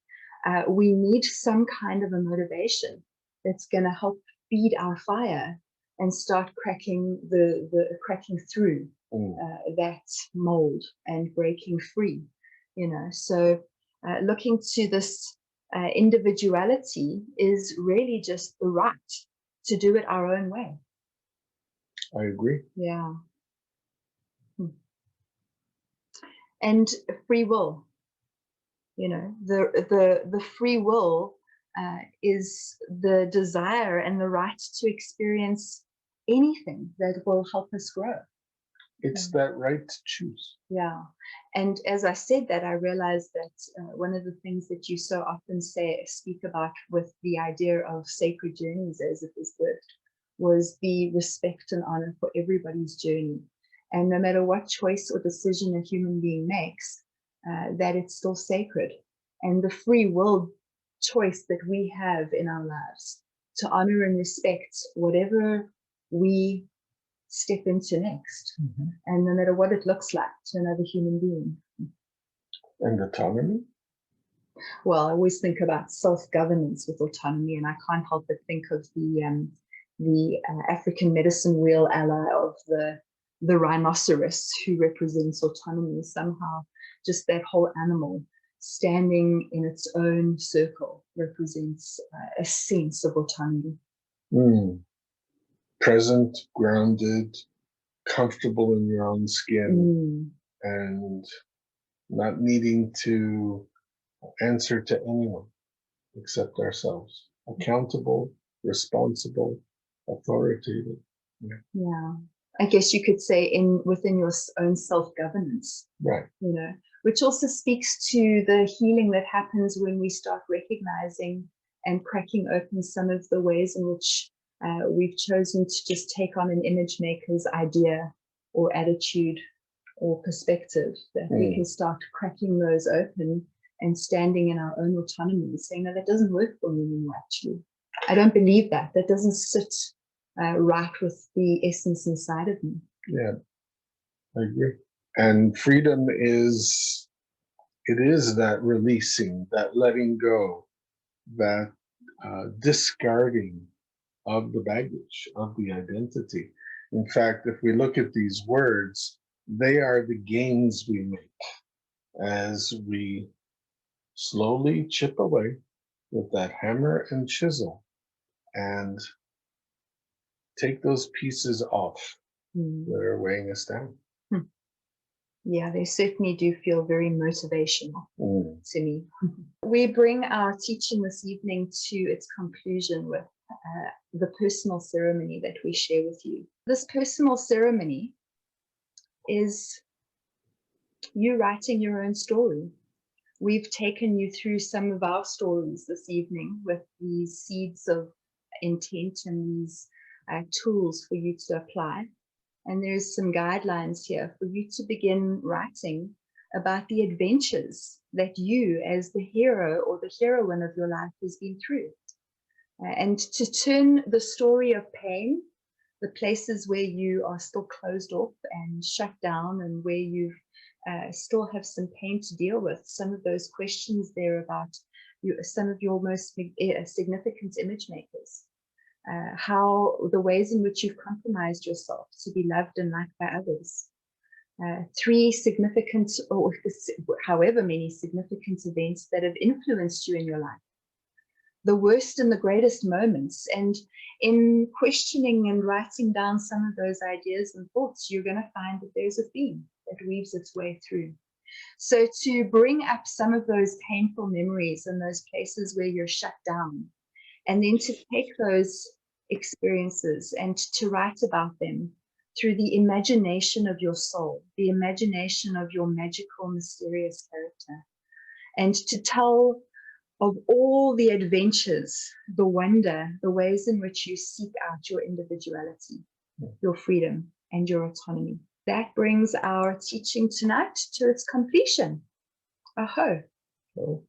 we need some kind of a motivation that's going to help feed our fire and start cracking cracking through that mold and breaking free, you know. So looking to this individuality is really just the right to do it our own way. I agree. Yeah. And free will, you know, the free will is the desire and the right to experience anything that will help us grow. It's that right to choose. Yeah. And as I said that, I realized that one of the things that you so often speak about with the idea of sacred journeys as it was birthed was the respect and honor for everybody's journey. And no matter what choice or decision a human being makes, that it's still sacred. And the free will choice that we have in our lives to honor and respect whatever we step into next, and no matter what it looks like to another human being. And autonomy? Well, I always think about self-governance with autonomy, and I can't help but think of the African medicine wheel ally of the rhinoceros, who represents autonomy somehow. Just that whole animal standing in its own circle represents a sense of autonomy. Present, grounded, comfortable in your own skin, and not needing to answer to anyone except ourselves. Accountable, responsible, authoritative. Yeah. I guess you could say within your own self-governance. Right. You know, which also speaks to the healing that happens when we start recognizing and cracking open some of the ways in which we've chosen to just take on an image maker's idea or attitude or perspective, that we can start cracking those open and standing in our own autonomy and saying, no, that doesn't work for me anymore, actually. I don't believe that. That doesn't sit right with the essence inside of me. Yeah, I agree. And freedom is that releasing, that letting go, that discarding of the baggage, of the identity. In fact, if we look at these words, they are the gains we make as we slowly chip away with that hammer and chisel and take those pieces off that are weighing us down. Yeah, they certainly do feel very motivational to me. We bring our teaching this evening to its conclusion with the personal ceremony that we share with you. This personal ceremony is you writing your own story. We've taken you through some of our stories this evening with these seeds of intent and these tools for you to apply. And there's some guidelines here for you to begin writing about the adventures that you as the hero or the heroine of your life has been through. And to turn the story of pain, the places where you are still closed off and shut down and where you still have some pain to deal with, some of those questions there about some of your most significant image makers. How the ways in which you've compromised yourself to be loved and liked by others. 3 significant, or however many significant events that have influenced you in your life. The worst and the greatest moments. And in questioning and writing down some of those ideas and thoughts, you're going to find that there's a theme that weaves its way through. So to bring up some of those painful memories and those places where you're shut down, and then to take those experiences and to write about them through the imagination of your soul, the imagination of your magical, mysterious character, and to tell of all the adventures, the wonder, the ways in which you seek out your individuality, your freedom, and your autonomy. That brings our teaching tonight to its completion. Aho. So